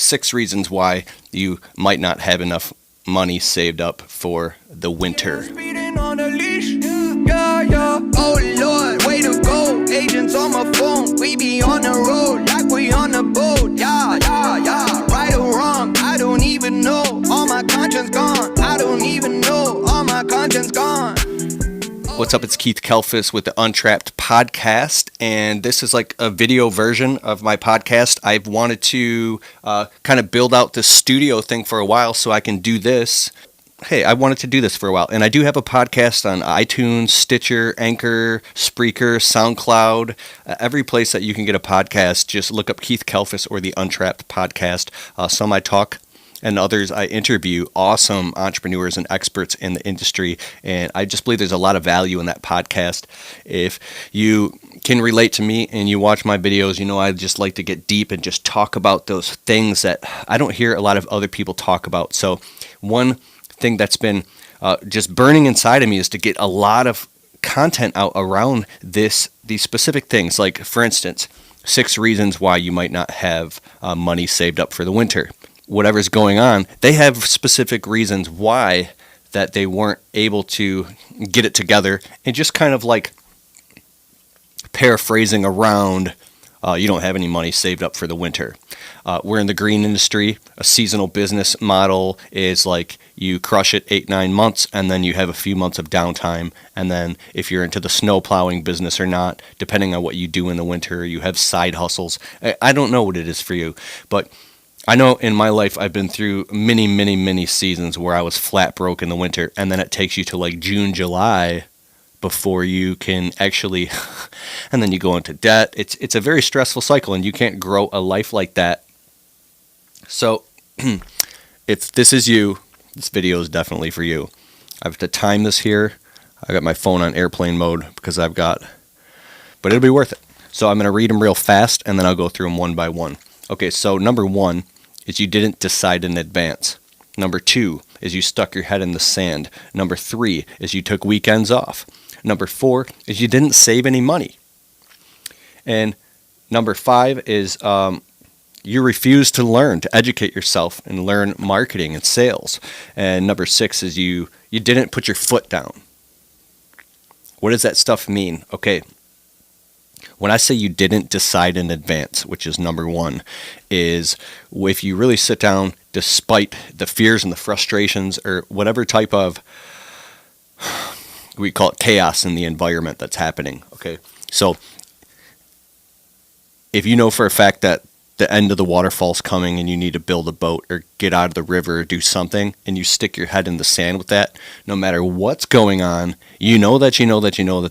6 reasons why you might not have enough money saved up for the winter. Speeding on a leash, yeah, yeah. Oh Lord, way to go. Agents on my phone, we be on the road like we on a boat. Yeah, yeah, yeah. Right or wrong, I don't even know. All my conscience gone. I don't even know. All my conscience gone. What's up? It's Keith Kalfas with the Untrapped podcast, and this is like a video version of my podcast. I've wanted to kind of build out the studio thing for a while so I can do this. Hey, I wanted to do this for a while, and I do have a podcast on iTunes, Stitcher, Anchor, Spreaker, SoundCloud, every place that you can get a podcast. Just look up Keith Kalfas or the Untrapped podcast. Some I talk, and others I interview awesome entrepreneurs and experts in the industry, and I just believe there's a lot of value in that podcast. If you can relate to me and you watch my videos, you know I just like to get deep and just talk about those things that I don't hear a lot of other people talk about. So one thing that's been just burning inside of me is to get a lot of content out around these specific things. Like, for instance, 6 reasons why you might not have money saved up for the winter. Whatever's going on, they have specific reasons why that they weren't able to get it together, and just kind of like paraphrasing around, you don't have any money saved up for the winter. We're in the green industry. A seasonal business model is like you crush it 8-9 months, and then you have a few months of downtime. And then if you're into the snow plowing business or not, depending on what you do in the winter, you have side hustles. I don't know what it is for you, but I know in my life I've been through many seasons where I was flat broke in the winter, and then it takes you to like June, July before you can actually, and then you go into debt. It's a very stressful cycle, and you can't grow a life like that. So if this is you, this video is definitely for you. I have to time this here. I got my phone on airplane mode but it'll be worth it. So I'm going to read them real fast, and then I'll go through them one by one. Okay, so number 1 is you didn't decide in advance. Number 2 is you stuck your head in the sand. Number 3 is you took weekends off. Number 4 is you didn't save any money. And number 5 is you refused to learn, to educate yourself and learn marketing and sales. And number 6 is you didn't put your foot down. What does that stuff mean? Okay. When I say you didn't decide in advance, which is number 1, is if you really sit down despite the fears and the frustrations or whatever type of, we call it chaos in the environment that's happening. Okay, so if you know for a fact that the end of the waterfall's coming and you need to build a boat or get out of the river or do something, and you stick your head in the sand with that, no matter what's going on, you know that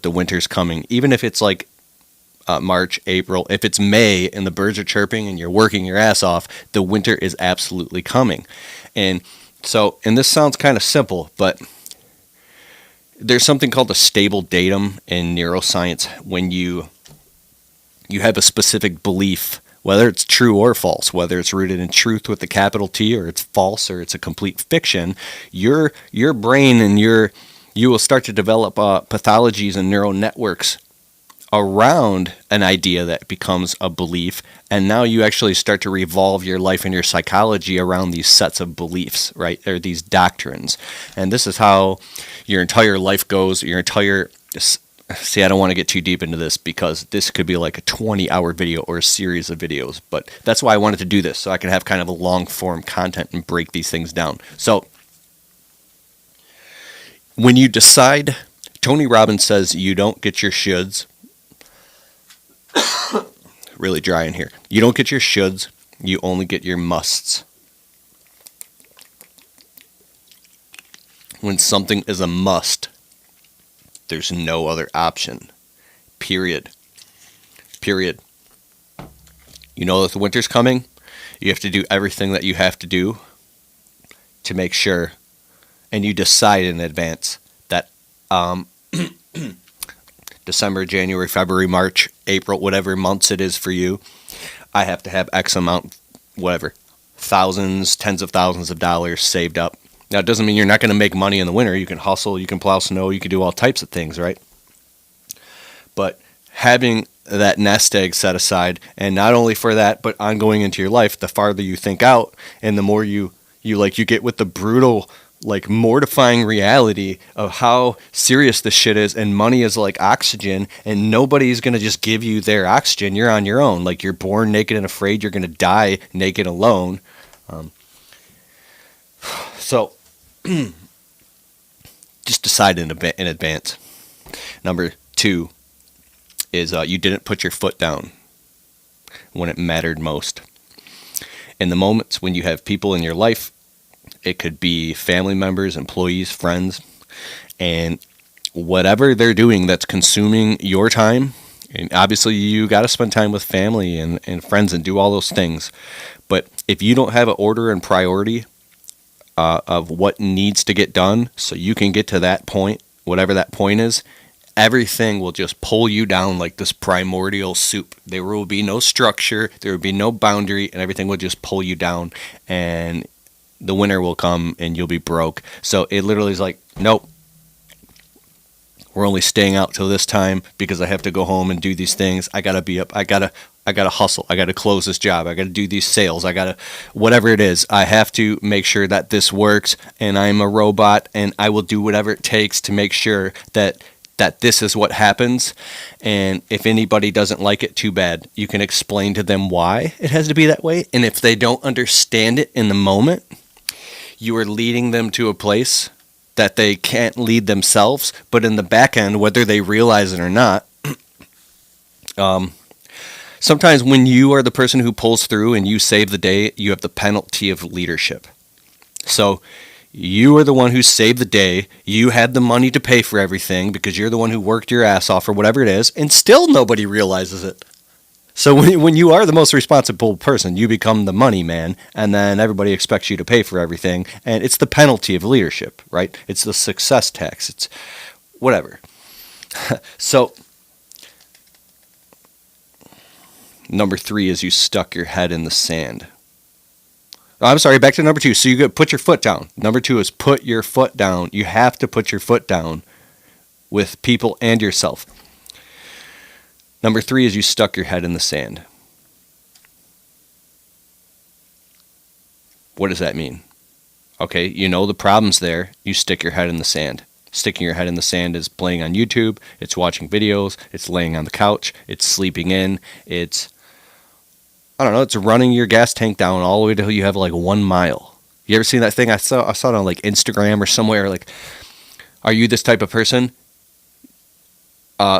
the winter's coming, even if it's like March, April, if it's May and the birds are chirping and you're working your ass off, the winter is absolutely coming. And this sounds kind of simple, but there's something called a stable datum in neuroscience. When you have a specific belief, whether it's true or false, whether it's rooted in truth with a capital T, or it's false, or it's a complete fiction, your brain and you will start to develop pathologies and neural networks around an idea that becomes a belief, and now you actually start to revolve your life and your psychology around these sets of beliefs, right? Or these doctrines. And this is how your entire life goes, I don't want to get too deep into this because this could be like a 20-hour video or a series of videos, but that's why I wanted to do this, so I can have kind of a long-form content and break these things down. So when you decide, Tony Robbins says you don't get your shoulds. Really dry in here. You don't get your shoulds, you only get your musts. When something is a must, there's no other option. Period. You know that the winter's coming. You have to do everything that you have to do to make sure, and you decide in advance that December, January, February, March, April, whatever months it is for you, I have to have X amount, whatever, thousands, tens of thousands of dollars saved up. Now, it doesn't mean you're not going to make money in the winter. You can hustle, you can plow snow, you can do all types of things, right? But having that nest egg set aside, and not only for that, but ongoing into your life, the farther you think out and the more you get with the brutal, like, mortifying reality of how serious this shit is, and money is like oxygen, and nobody's going to just give you their oxygen. You're on your own. Like, you're born naked and afraid, you're going to die naked alone. So just decide in advance. Number 2 is you didn't put your foot down when it mattered most. In the moments when you have people in your life, it could be family members, employees, friends, and whatever they're doing that's consuming your time, and obviously you got to spend time with family and friends and do all those things. But if you don't have an order and priority of what needs to get done so you can get to that point, whatever that point is, everything will just pull you down like this primordial soup. There will be no structure, there will be no boundary, and everything will just pull you down, and the winter will come and you'll be broke. So it literally is like, nope, we're only staying out till this time because I have to go home and do these things. I gotta be up. I gotta hustle. I gotta close this job. I gotta do these sales. I gotta, whatever it is, I have to make sure that this works, and I'm a robot, and I will do whatever it takes to make sure that this is what happens. And if anybody doesn't like it, too bad. You can explain to them why it has to be that way. And if they don't understand it in the moment, you are leading them to a place that they can't lead themselves. But in the back end, whether they realize it or not, sometimes when you are the person who pulls through and you save the day, you have the penalty of leadership. So you are the one who saved the day. You had the money to pay for everything because you're the one who worked your ass off or whatever it is, and still nobody realizes it. So when you are the most responsible person, you become the money man, and then everybody expects you to pay for everything, and it's the penalty of leadership, right? It's the success tax. It's whatever. So number 3 is you stuck your head in the sand. I'm sorry, back to number 2. So you got put your foot down. Number 2 is put your foot down. You have to put your foot down with people and yourself. Number 3 is you stuck your head in the sand. What does that mean? Okay, you know the problem's there. You stick your head in the sand. Sticking your head in the sand is playing on YouTube. It's watching videos. It's laying on the couch. It's sleeping in. It's running your gas tank down all the way till you have like 1 mile. You ever seen that thing? I saw it on like Instagram or somewhere. Like, are you this type of person?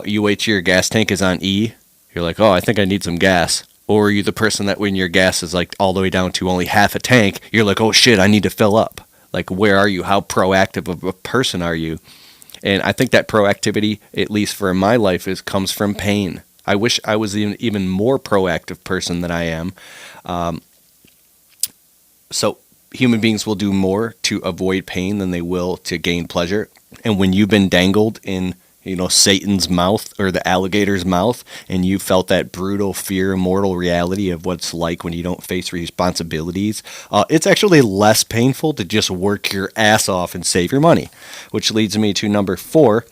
You wait till your gas tank is on E. You're like, oh, I think I need some gas. Or are you the person that when your gas is like all the way down to only half a tank, you're like, oh shit, I need to fill up. Like, where are you? How proactive of a person are you? And I think that proactivity, at least for my life, comes from pain. I wish I was an even more proactive person than I am. So human beings will do more to avoid pain than they will to gain pleasure. And when you've been dangled in, Satan's mouth or the alligator's mouth, and you felt that brutal fear, mortal reality of what it's like when you don't face responsibilities, it's actually less painful to just work your ass off and save your money. Which leads me to number 4,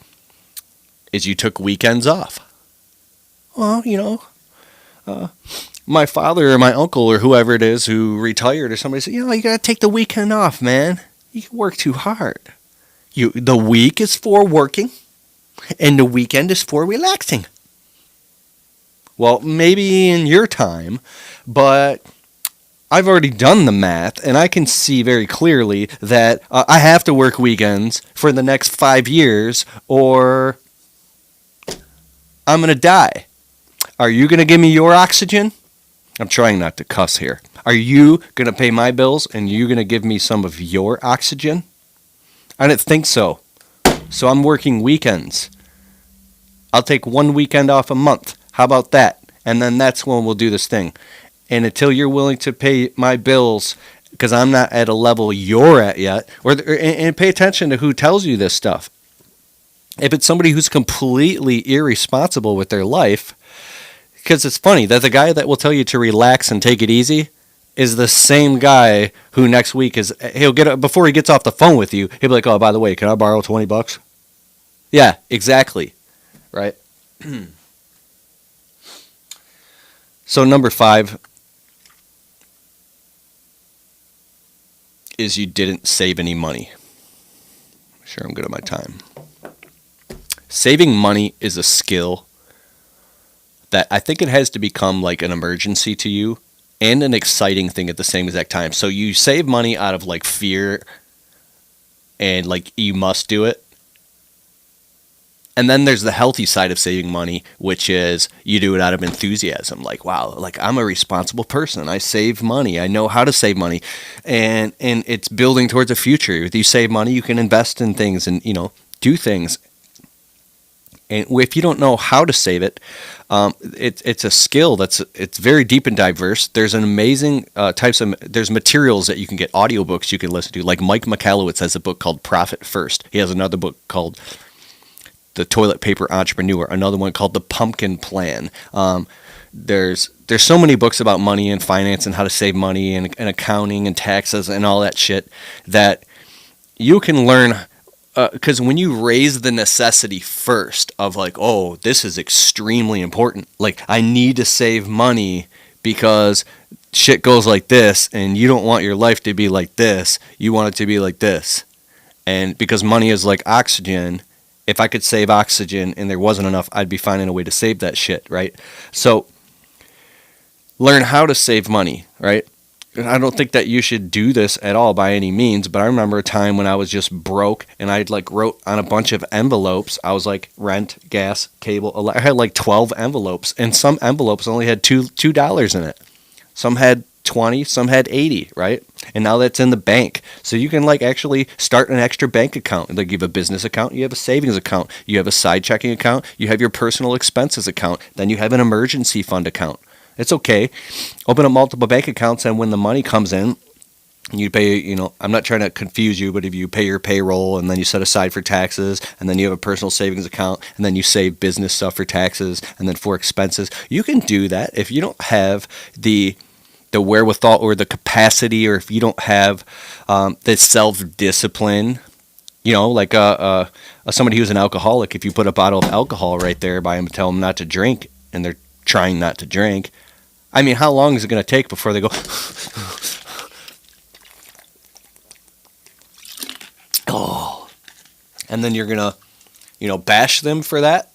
is you took weekends off. Well, my father or my uncle or whoever it is who retired or somebody said, you got to take the weekend off, man. You work too hard. The week is for working, and the weekend is for relaxing. Well, maybe in your time, but I've already done the math, and I can see very clearly that I have to work weekends for the next 5 years, or I'm going to die. Are you going to give me your oxygen? I'm trying not to cuss here. Are you going to pay my bills and you going to give me some of your oxygen? I didn't think so. So I'm working weekends. I'll take 1 weekend off a month. How about that? And then that's when we'll do this thing. And until you're willing to pay my bills, because I'm not at a level you're at yet, and pay attention to who tells you this stuff. If it's somebody who's completely irresponsible with their life, because it's funny that the guy that will tell you to relax and take it easy is the same guy who next week before he gets off the phone with you, he'll be like, oh, by the way, can I borrow $20? Yeah, exactly. Right? So number 5 is you didn't save any money. Sure, I'm good at my time. Saving money is a skill that I think it has to become like an emergency to you and an exciting thing at the same exact time. So you save money out of like fear and like you must do it. And then there's the healthy side of saving money, which is you do it out of enthusiasm. Like, wow, like I'm a responsible person. I save money. I know how to save money. And it's building towards a future. If you save money, you can invest in things and, do things. And if you don't know how to save it, it's a skill it's very deep and diverse. There's an amazing there's materials that you can get, audiobooks you can listen to. Like Mike Michalowicz has a book called Profit First. He has another book called The Toilet Paper Entrepreneur, another one called The Pumpkin Plan. There's so many books about money and finance and how to save money and accounting and taxes and all that shit that you can learn. Because when you raise the necessity first of like, oh, this is extremely important. Like, I need to save money because shit goes like this, and you don't want your life to be like this. You want it to be like this. And because money is like oxygen, if I could save oxygen and there wasn't enough, I'd be finding a way to save that shit, right? So learn how to save money, right? I don't think that you should do this at all by any means, but I remember a time when I was just broke and I like wrote on a bunch of envelopes. I was like rent, gas, cable. I had like 12 envelopes, and some envelopes only had $2 in it. Some had 20, some had 80, right? And now that's in the bank. So you can like actually start an extra bank account. Like you have a business account, you have a savings account, you have a side checking account, you have your personal expenses account, then you have an emergency fund account. It's okay. Open up multiple bank accounts, and when the money comes in, you pay, I'm not trying to confuse you, but if you pay your payroll and then you set aside for taxes, and then you have a personal savings account, and then you save business stuff for taxes, and then for expenses, you can do that. If you don't have the wherewithal or the capacity, or if you don't have the self-discipline, like somebody who's an alcoholic, if you put a bottle of alcohol right there by them, tell them not to drink, and they're trying not to drink, I mean, how long is it going to take before they go, oh, and then you're going to, bash them for that?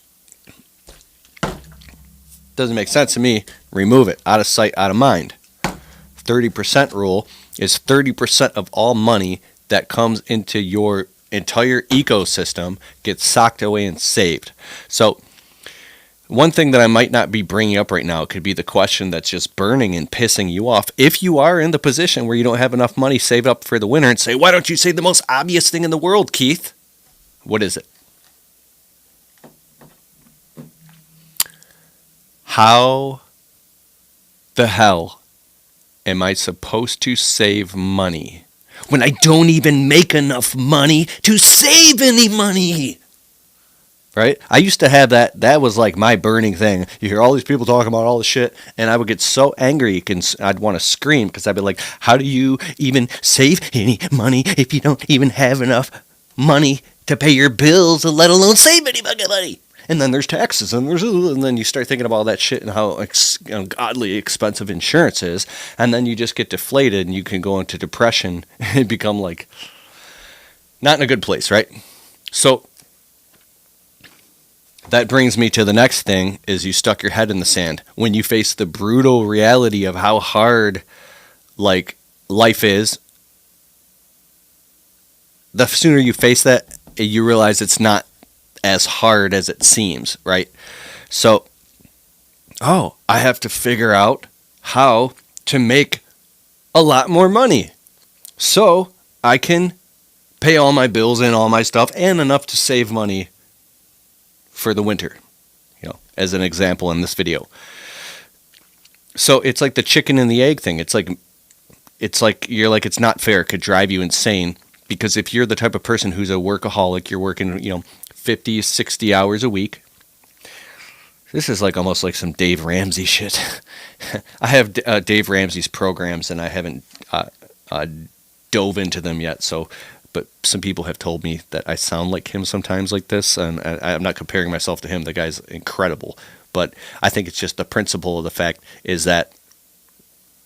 Doesn't make sense to me. Remove it. Out of sight, out of mind. 30% rule is 30% of all money that comes into your entire ecosystem gets socked away and saved. So one thing that I might not be bringing up right now could be the question that's just burning and pissing you off. If you are in the position where you don't have enough money saved up for the winter, and say, why don't you say the most obvious thing in the world, Keith? What is it? How the hell am I supposed to save money when I don't even make enough money to save any money? Right? I used to have that. That was like my burning thing. You hear all these people talking about all this shit, and I would get so angry. I'd want to scream because I'd be like, how do you even save any money if you don't even have enough money to pay your bills, let alone save any fucking money? And then there's taxes, and then you start thinking about all that shit and how ungodly expensive insurance is, and then you just get deflated, and you can go into depression and become like not in a good place, right? So that brings me to the next thing, is you stuck your head in the sand. When you face the brutal reality of how hard like life is, the sooner you face that, you realize it's not as hard as it seems, right? So, I have to figure out how to make a lot more money so I can pay all my bills and all my stuff and enough to save money for the winter, as an example in this video. So it's like the chicken and the egg thing. It's like you're like, it's not fair. It could drive you insane, because if you're the type of person who's a workaholic, you're working, 50, 60 hours a week. This is like almost like some Dave Ramsey shit. I have Dave Ramsey's programs, and I haven't dove into them yet. But some people have told me that I sound like him sometimes like this, and I'm not comparing myself to him. The guy's incredible. but I think it's just the principle of the fact is that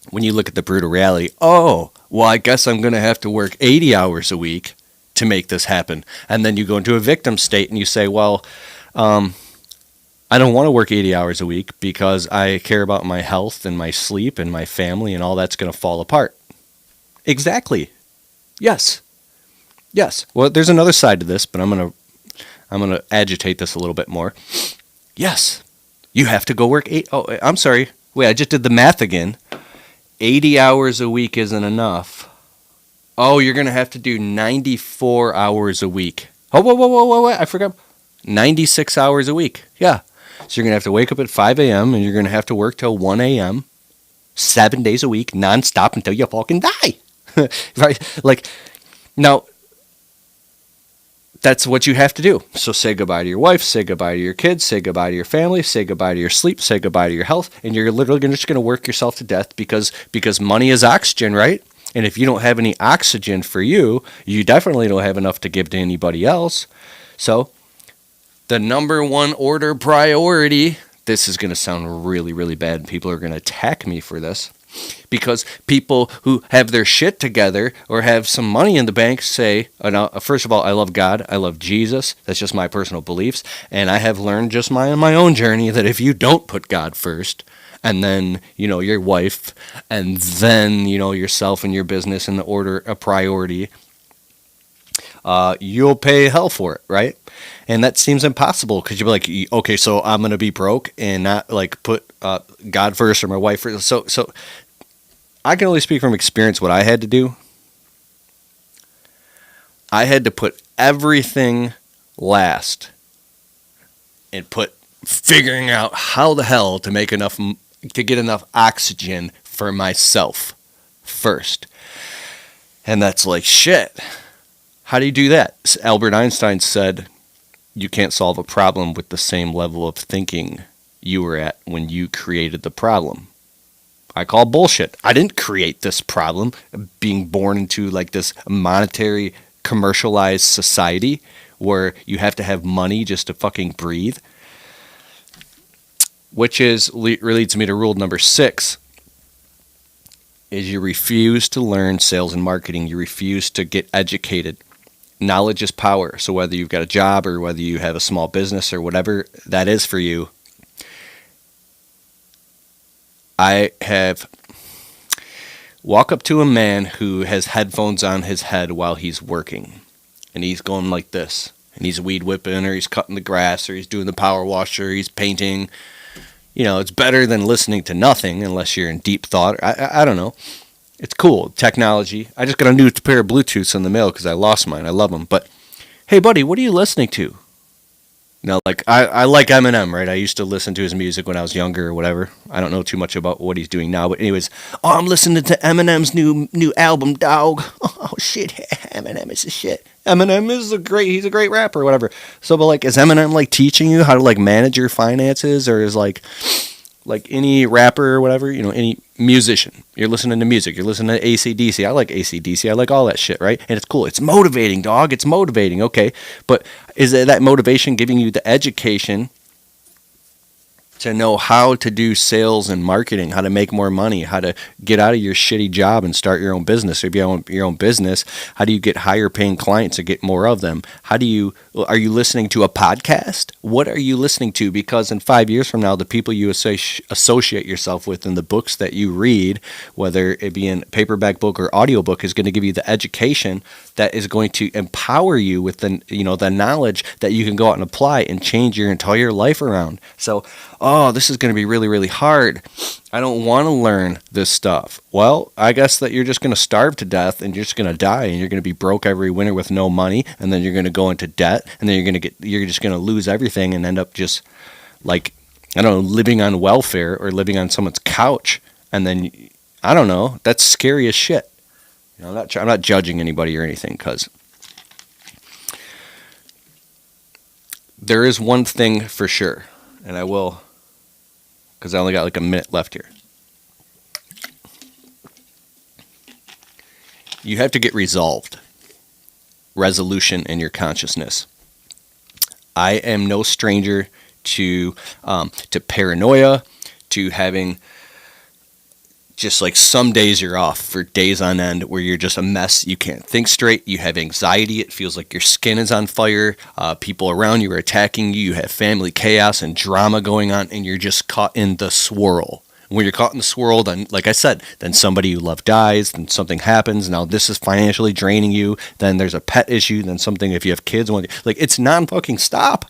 when you look at the brutal reality, oh, well, I guess I'm going to have to work 80 hours a week to make this happen. And then you go into a victim state and you say, well, I don't want to work 80 hours a week because I care about my health and my sleep and my family and all that's going to fall apart. Exactly. Yes. Yes. Well, there's another side to this, but I'm going to agitate this a little bit more. Yes. You have to go work I'm sorry. Wait, I just did the math again. 80 hours a week isn't enough. Oh, you're going to have to do 94 hours a week. Oh, whoa, I forgot. 96 hours a week. Yeah. So you're going to have to wake up at 5 a.m. and you're going to have to work till 1 a.m. 7 days a week, nonstop until you fucking die. Right? Like, now, that's what you have to do. So say goodbye to your wife, say goodbye to your kids, say goodbye to your family, say goodbye to your sleep, say goodbye to your health, and you're literally just going to work yourself to death because money is oxygen, right? And if you don't have any oxygen for you, you definitely don't have enough to give to anybody else. So the number one order priority, this is going to sound really, really bad. People are going to attack me for this. Because people who have their shit together or have some money in the bank say, first of all, I love God, I love Jesus. That's just my personal beliefs. And I have learned just my own journey that if you don't put God first, and then, your wife, and then, yourself and your business in the order of priority, you'll pay hell for it, right? And that seems impossible because you'll be like, okay, so I'm going to be broke and not like put God first or my wife first. So I can only speak from experience what I had to do. I had to put everything last and put figuring out how the hell to make enough, to get enough oxygen for myself first. And that's like, shit. How do you do that? Albert Einstein said, you can't solve a problem with the same level of thinking you were at when you created the problem. I call bullshit. I didn't create this problem, being born into like this monetary, commercialized society where you have to have money just to fucking breathe. Which leads me to rule number 6, is you refuse to learn sales and marketing. You refuse to get educated. Knowledge is power. So whether you've got a job or whether you have a small business or whatever that is for you, I have walk up to a man who has headphones on his head while he's working, and he's going like this, and he's weed whipping, or he's cutting the grass, or he's doing the power wash, or he's painting. It's better than listening to nothing unless you're in deep thought. I don't know. It's cool. Technology. I just got a new pair of Bluetooths in the mail because I lost mine. I love them. But, hey, buddy, what are you listening to? Now, like, I like Eminem, right? I used to listen to his music when I was younger or whatever. I don't know too much about what he's doing now. But anyways, I'm listening to Eminem's new album, dog. Oh, shit. Eminem is the shit. Eminem is he's a great rapper or whatever. So, but, like, is Eminem, like, teaching you how to, like, manage your finances? Or is, like any rapper or whatever, any musician, you're listening to music, you're listening to AC/DC. I like AC/DC. I like all that shit, right? And it's cool. It's motivating, dog. It's motivating. Okay. But is that motivation giving you the education to know how to do sales and marketing, how to make more money, how to get out of your shitty job and start your own business? Or if you have your own business, how do you get higher paying clients and get more of them? Are you listening to a podcast? What are you listening to? Because in 5 years from now, the people you associate yourself with and the books that you read, whether it be in paperback book or audiobook, is going to give you the education that is going to empower you with the knowledge that you can go out and apply and change your entire life around. So, this is going to be really, really hard. I don't want to learn this stuff. Well, I guess that you're just going to starve to death and you're just going to die and you're going to be broke every winter with no money, and then you're going to go into debt, and then you're just going to lose everything and end up just like, I don't know, living on welfare or living on someone's couch. And then, I don't know, that's scary as shit. I'm not judging anybody or anything, because there is one thing for sure, and I will, because I only got like a minute left here. You have to get resolution in your consciousness. I am no stranger to paranoia, to having just like some days you're off for days on end where you're just a mess. You can't think straight. You have anxiety. It feels like your skin is on fire. People around you are attacking you. You have family chaos and drama going on, and you're just caught in the swirl. When you're caught in the swirl, then, like I said, then somebody you love dies, then something happens. Now this is financially draining you. Then there's a pet issue. Then something, if you have kids, like it's non-fucking stop.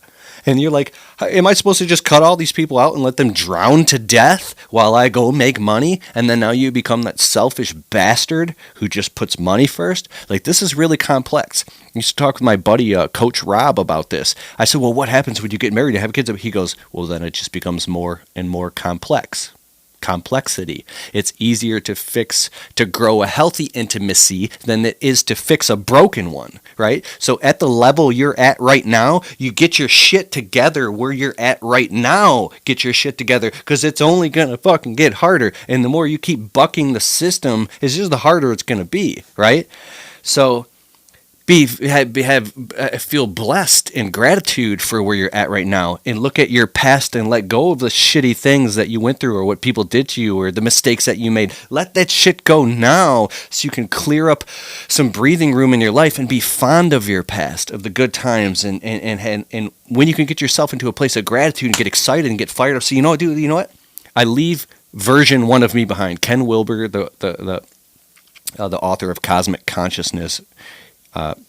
And you're like, am I supposed to just cut all these people out and let them drown to death while I go make money? And then now you become that selfish bastard who just puts money first? Like, this is really complex. I used to talk with my buddy, Coach Rob, about this. I said, well, what happens when you get married and have kids? He goes, well, then it just becomes more and more complex. Complexity. It's easier to fix, to grow a healthy intimacy than it is to fix a broken one, right? So at the level you're at right now, you get your shit together where you're at right now. Get your shit together, because it's only going to fucking get harder. And the more you keep bucking the system, it's just the harder it's going to be, right? So feel blessed and gratitude for where you're at right now, and look at your past and let go of the shitty things that you went through or what people did to you or the mistakes that you made. Let that shit go now so you can clear up some breathing room in your life and be fond of your past, of the good times, and when you can get yourself into a place of gratitude and get excited and get fired up. So you know what, dude, you know what? I leave version 1 of me behind. Ken Wilber, the author of Cosmic Consciousness.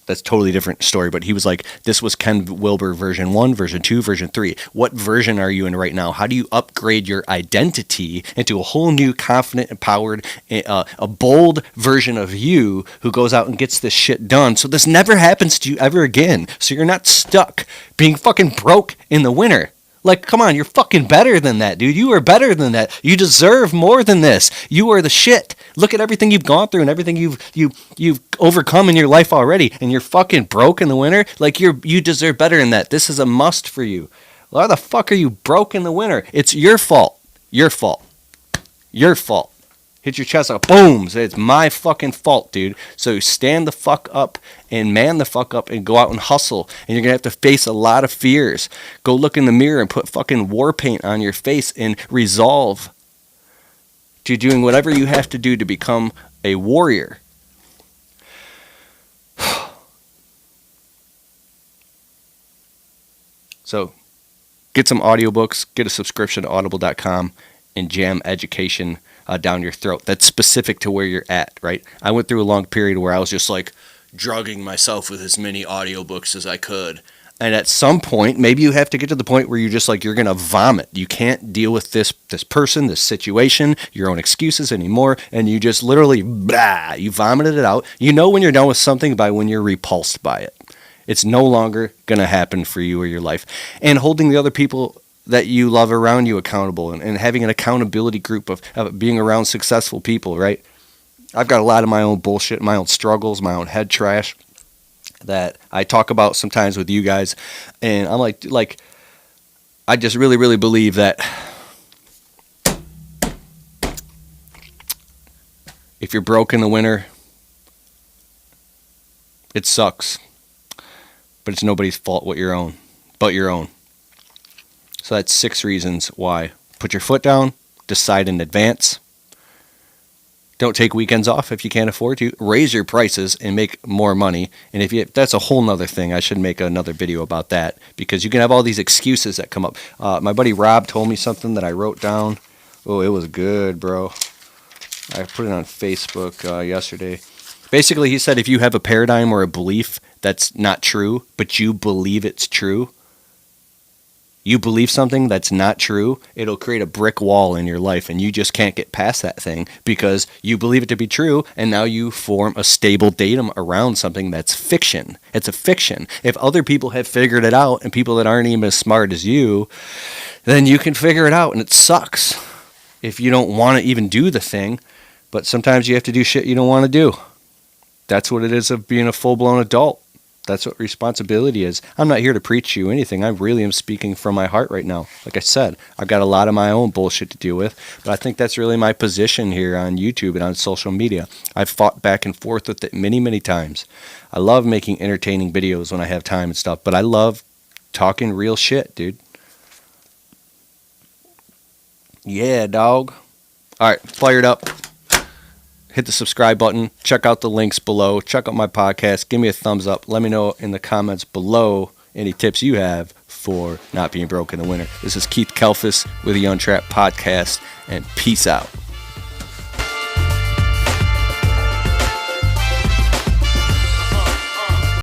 That's a totally different story, but he was like, this was Ken Wilber version 1, version 2, version 3. What version are you in right now? How do you upgrade your identity into a whole new, confident, empowered, a bold version of you who goes out and gets this shit done, so this never happens to you ever again, so you're not stuck being fucking broke in the winter? Like, come on, you're fucking better than that, dude. You are better than that. You deserve more than this. You are the shit. Look at everything you've gone through and everything you've overcome in your life already, and you're fucking broke in the winter. Like, you deserve better than that. This is a must for you. Why the fuck are you broke in the winter? It's your fault. Your fault. Your fault. Hit your chest like boom. Say, it's my fucking fault, dude. So stand the fuck up and man the fuck up and go out and hustle. And you're going to have to face a lot of fears. Go look in the mirror and put fucking war paint on your face and resolve to doing whatever you have to do to become a warrior. So get some audiobooks, get a subscription to audible.com, and jam education down your throat. That's specific to where you're at, right? I went through a long period where I was just like drugging myself with as many audiobooks as I could. And at some point, maybe you have to get to the point where you're just like, you're going to vomit. You can't deal with this person, this situation, your own excuses anymore. And you just literally, blah, you vomited it out. You know when you're done with something by when you're repulsed by it. It's no longer going to happen for you or your life. And holding the other people that you love around you accountable, and having an accountability group of being around successful people, right? I've got a lot of my own bullshit, my own struggles, my own head trash that I talk about sometimes with you guys. And I'm like, I just really, really believe that if you're broke in the winter, it sucks. But it's nobody's fault but your own. So that's 6 reasons why. Put your foot down, decide in advance. Don't take weekends off if you can't afford to. Raise your prices and make more money. And that's a whole nother thing. I should make another video about that, because you can have all these excuses that come up. My buddy Rob told me something that I wrote down. Oh, it was good, bro. I put it on Facebook yesterday. Basically, he said if you have a paradigm or a belief that's not true, but you believe it's true, you believe something that's not true, it'll create a brick wall in your life, and you just can't get past that thing because you believe it to be true, and now you form a stable datum around something that's fiction. It's a fiction. If other people have figured it out, and people that aren't even as smart as you, then you can figure it out, and it sucks if you don't want to even do the thing, but sometimes you have to do shit you don't want to do. That's what it is of being a full-blown adult. That's what responsibility is. I'm not here to preach you anything. I really am speaking from my heart right now. Like I said, I've got a lot of my own bullshit to deal with, but I think that's really my position here on YouTube and on social media. I've fought back and forth with it many, many times. I love making entertaining videos when I have time and stuff, but I love talking real shit, dude. Yeah, dog. All right, fired up. Hit the subscribe button. Check out the links below. Check out my podcast. Give me a thumbs up. Let me know in the comments below any tips you have for not being broke in the winter. This is Keith Kalfas with the Untrapped podcast, and peace out.